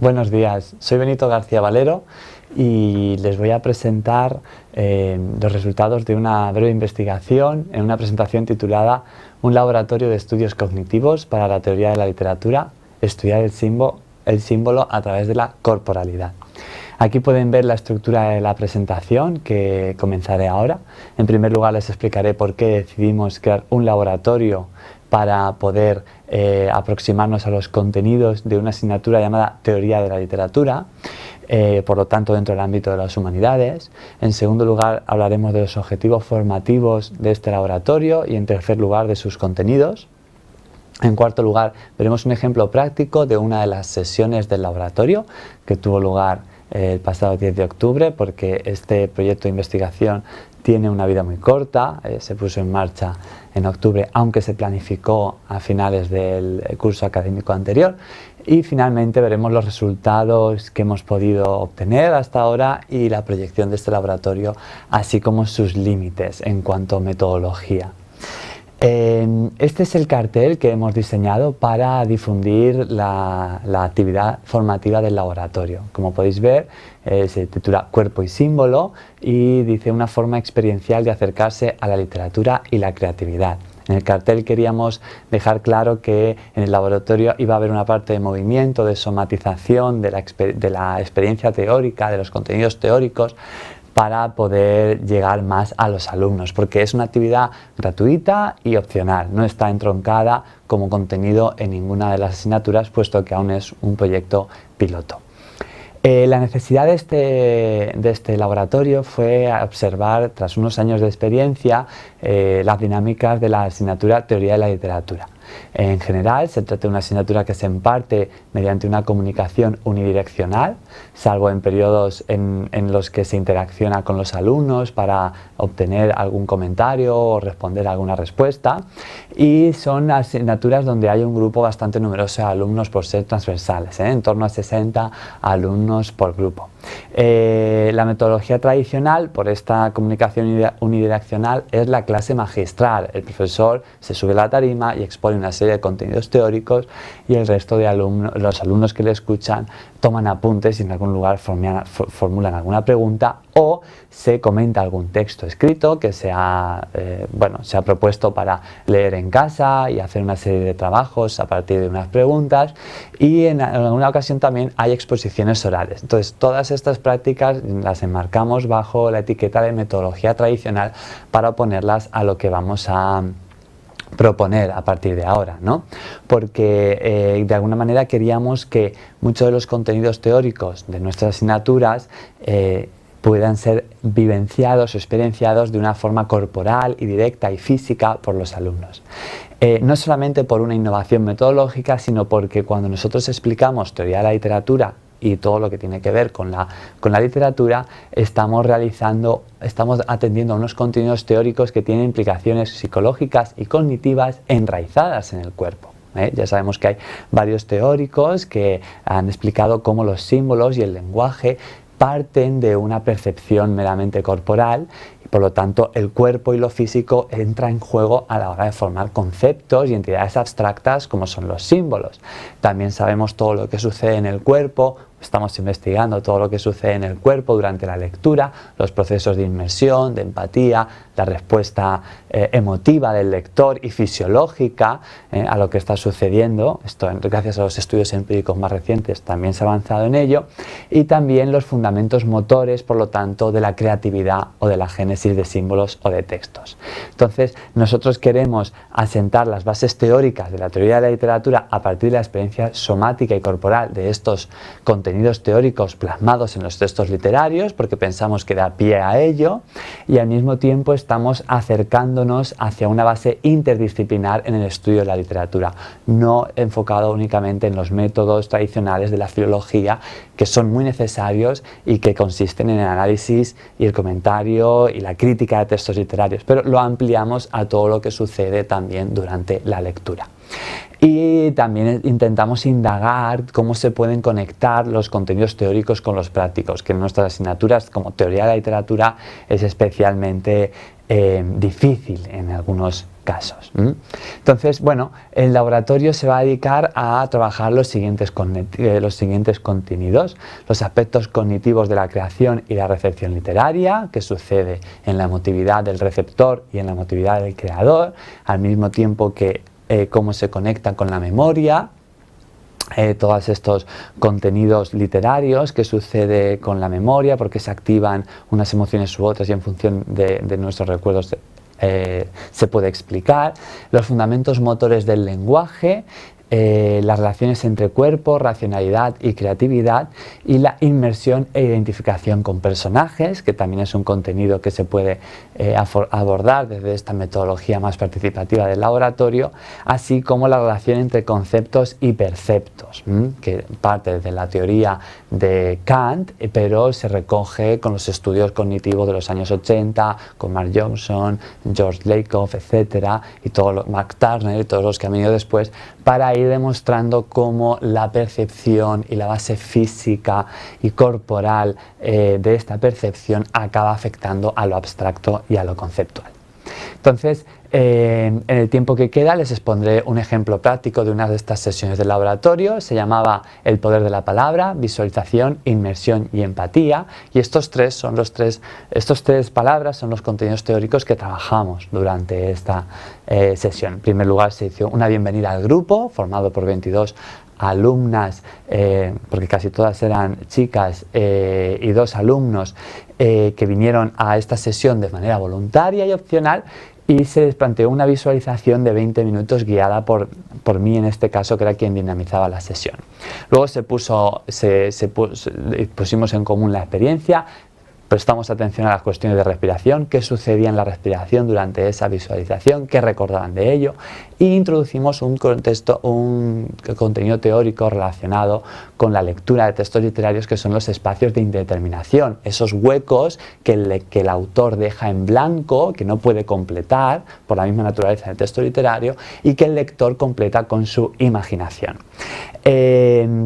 Buenos días, soy Benito García Valero y les voy a presentar los resultados de una breve investigación en una presentación titulada Un laboratorio de estudios cognitivos para la teoría de la literatura, estudiar el símbolo a través de la corporalidad. Aquí pueden ver la estructura de la presentación que comenzaré ahora. En primer lugar les explicaré por qué decidimos crear un laboratorio para poder aproximarnos a los contenidos de una asignatura llamada Teoría de la Literatura, por lo tanto dentro del ámbito de las humanidades. En segundo lugar hablaremos de los objetivos formativos de este laboratorio y en tercer lugar de sus contenidos. En cuarto lugar veremos un ejemplo práctico de una de las sesiones del laboratorio que tuvo lugar el pasado 10 de octubre, porque este proyecto de investigación tiene una vida muy corta, se puso en marcha en octubre, aunque se planificó a finales del curso académico anterior. Y finalmente veremos los resultados que hemos podido obtener hasta ahora y la proyección de este laboratorio, así como sus límites en cuanto a metodología. Este es el cartel que hemos diseñado para difundir la actividad formativa del laboratorio. Como podéis ver, se titula Cuerpo y símbolo y dice una forma experiencial de acercarse a la literatura y la creatividad. En el cartel queríamos dejar claro que en el laboratorio iba a haber una parte de movimiento, de somatización, de la experiencia teórica, de los contenidos teóricos, para poder llegar más a los alumnos, porque es una actividad gratuita y opcional, no está entroncada como contenido en ninguna de las asignaturas, puesto que aún es un proyecto piloto. La necesidad de este laboratorio fue observar, tras unos años de experiencia, las dinámicas de la asignatura Teoría de la Literatura. En general, se trata de una asignatura que se imparte mediante una comunicación unidireccional, salvo en periodos en los que se interacciona con los alumnos para obtener algún comentario o responder alguna respuesta, y son asignaturas donde hay un grupo bastante numeroso de alumnos por ser transversales, en torno a 60 alumnos por grupo. La metodología tradicional por esta comunicación unidireccional es la clase magistral. El profesor se sube a la tarima y expone una serie de contenidos teóricos y el resto de los alumnos que le escuchan toman apuntes y en algún lugar formulan alguna pregunta o se comenta algún texto escrito que se ha propuesto para leer en casa y hacer una serie de trabajos a partir de unas preguntas, y en alguna ocasión también hay exposiciones orales. Entonces todas estas prácticas las enmarcamos bajo la etiqueta de metodología tradicional para oponerlas a lo que vamos a proponer a partir de ahora, ¿no? Porque de alguna manera queríamos que muchos de los contenidos teóricos de nuestras asignaturas puedan ser vivenciados o experienciados de una forma corporal y directa y física por los alumnos. No solamente por una innovación metodológica, sino porque cuando nosotros explicamos teoría de la literatura y todo lo que tiene que ver con la literatura, estamos atendiendo a unos contenidos teóricos que tienen implicaciones psicológicas y cognitivas enraizadas en el cuerpo. Ya sabemos que hay varios teóricos que han explicado cómo los símbolos y el lenguaje parten de una percepción meramente corporal y por lo tanto el cuerpo y lo físico entra en juego a la hora de formar conceptos y entidades abstractas como son los símbolos. También sabemos todo lo que sucede en el cuerpo, estamos investigando todo lo que sucede en el cuerpo durante la lectura, los procesos de inmersión, de empatía, la respuesta emotiva del lector y fisiológica a lo que está sucediendo. Esto, gracias a los estudios empíricos más recientes, también se ha avanzado en ello, y también los fundamentos motores, por lo tanto, de la creatividad o de la génesis de símbolos o de textos. Entonces, nosotros queremos asentar las bases teóricas de la teoría de la literatura a partir de la experiencia somática y corporal de estos contenidos teóricos plasmados en los textos literarios, porque pensamos que da pie a ello, y al mismo tiempo estamos acercándonos hacia una base interdisciplinar en el estudio de la literatura, no enfocado únicamente en los métodos tradicionales de la filología, que son muy necesarios y que consisten en el análisis y el comentario y la crítica de textos literarios, pero lo ampliamos a todo lo que sucede también durante la lectura. y también intentamos indagar cómo se pueden conectar los contenidos teóricos con los prácticos, que en nuestras asignaturas como teoría de la literatura es especialmente difícil en algunos casos. Entonces, bueno, el laboratorio se va a dedicar a trabajar los siguientes contenidos: los aspectos cognitivos de la creación y la recepción literaria, que sucede en la emotividad del receptor y en la emotividad del creador, al mismo tiempo que cómo se conecta con la memoria. Todos estos contenidos literarios, que sucede con la memoria, porque se activan unas emociones u otras y en función de nuestros recuerdos se puede explicar. Los fundamentos motores del lenguaje, las relaciones entre cuerpo, racionalidad y creatividad, y la inmersión e identificación con personajes, que también es un contenido que se puede abordar desde esta metodología más participativa del laboratorio, así como la relación entre conceptos y perceptos, que parte de la teoría de Kant, pero se recoge con los estudios cognitivos de los años 80, con Mark Johnson, George Lakoff, etcétera, y Mark Turner y todos los que han venido después, para ir demostrando cómo la percepción y la base física y corporal de esta percepción acaba afectando a lo abstracto y a lo conceptual. Entonces, en el tiempo que queda les expondré un ejemplo práctico de una de estas sesiones del laboratorio. Se llamaba El poder de la palabra, visualización, inmersión y empatía, y estos tres palabras son los contenidos teóricos que trabajamos durante esta sesión. En primer lugar, se hizo una bienvenida al grupo formado por 22 alumnas, porque casi todas eran chicas, y 2 alumnos que vinieron a esta sesión de manera voluntaria y opcional, y se les planteó una visualización de 20 minutos guiada por mí, en este caso, que era quien dinamizaba la sesión. Luego pusimos en común la experiencia, prestamos atención a las cuestiones de respiración, qué sucedía en la respiración durante esa visualización, qué recordaban de ello, e introducimos un contenido teórico relacionado con la lectura de textos literarios, que son los espacios de indeterminación, esos huecos que el autor deja en blanco, que no puede completar por la misma naturaleza del texto literario, y que el lector completa con su imaginación.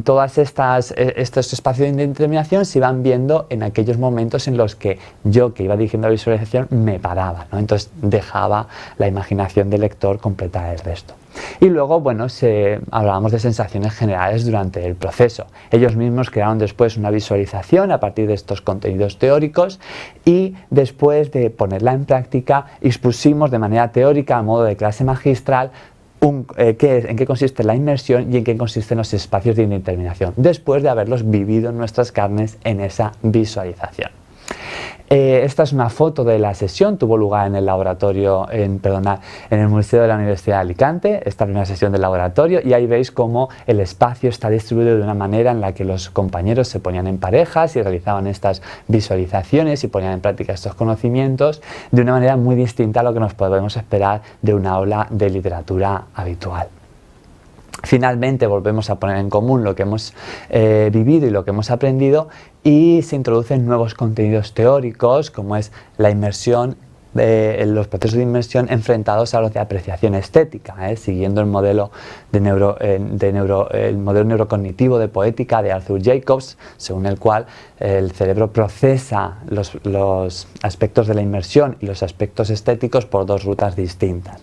Todos estos espacios de indeterminación se iban viendo en aquellos momentos en los que yo, que iba dirigiendo la visualización, me paraba, ¿no? Entonces dejaba la imaginación del lector completar el resto. Y luego, bueno, hablábamos de sensaciones generales durante el proceso. Ellos mismos crearon después una visualización a partir de estos contenidos teóricos, y después de ponerla en práctica expusimos de manera teórica, a modo de clase magistral, en qué consiste la inmersión y en qué consisten los espacios de indeterminación, después de haberlos vivido en nuestras carnes en esa visualización. Esta es una foto de la sesión, tuvo lugar en el laboratorio, en el Museo de la Universidad de Alicante. Esta primera sesión del laboratorio, y ahí veis cómo el espacio está distribuido de una manera en la que los compañeros se ponían en parejas y realizaban estas visualizaciones y ponían en práctica estos conocimientos de una manera muy distinta a lo que nos podemos esperar de una aula de literatura habitual. Finalmente volvemos a poner en común lo que hemos vivido y lo que hemos aprendido, y se introducen nuevos contenidos teóricos, como es la inmersión, los procesos de inmersión enfrentados a los de apreciación estética, siguiendo el modelo neurocognitivo de poética de Arthur Jacobs, según el cual el cerebro procesa los aspectos de la inmersión y los aspectos estéticos por 2 rutas distintas.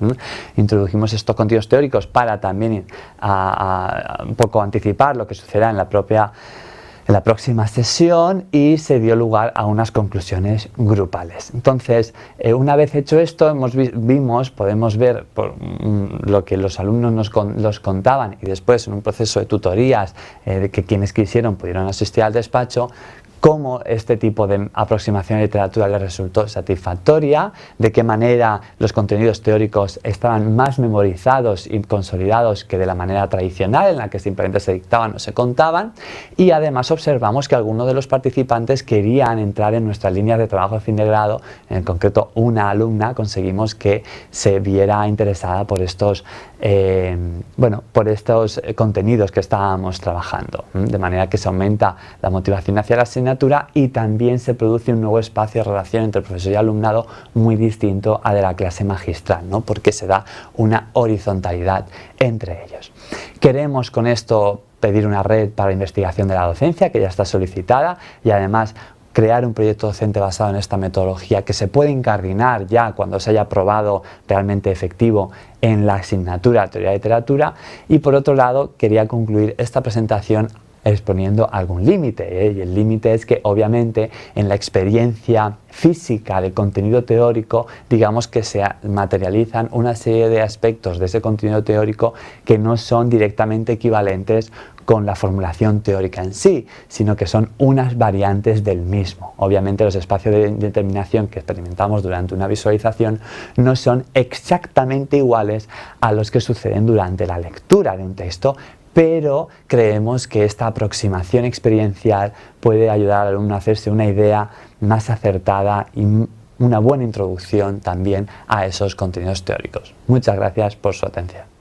Introdujimos estos contenidos teóricos para también un poco anticipar lo que sucederá en la próxima sesión, y se dio lugar a unas conclusiones grupales. Entonces, una vez hecho esto, podemos ver por lo que los alumnos nos contaban, y después en un proceso de tutorías que quienes quisieron pudieron asistir al despacho, cómo este tipo de aproximación a la literatura les resultó satisfactoria, de qué manera los contenidos teóricos estaban más memorizados y consolidados que de la manera tradicional, en la que simplemente se dictaban o se contaban, y además observamos que algunos de los participantes querían entrar en nuestras líneas de trabajo de fin de grado. En concreto, una alumna conseguimos que se viera interesada por estos contenidos que estábamos trabajando, de manera que se aumenta la motivación hacia la asignatura asignatura y también se produce un nuevo espacio de relación entre profesor y alumnado muy distinto a de la clase magistral, ¿no? Porque se da una horizontalidad entre ellos. Queremos con esto pedir una red para la investigación de la docencia que ya está solicitada y además crear un proyecto docente basado en esta metodología que se puede incardinar ya cuando se haya probado realmente efectivo en la asignatura Teoría de Literatura. Y por otro lado, quería concluir esta presentación exponiendo algún límite, y el límite es que obviamente en la experiencia física del contenido teórico, digamos que se materializan una serie de aspectos de ese contenido teórico que no son directamente equivalentes con la formulación teórica en sí, sino que son unas variantes del mismo. Obviamente los espacios de determinación que experimentamos durante una visualización no son exactamente iguales a los que suceden durante la lectura de un texto, pero creemos que esta aproximación experiencial puede ayudar al alumno a hacerse una idea más acertada y una buena introducción también a esos contenidos teóricos. Muchas gracias por su atención.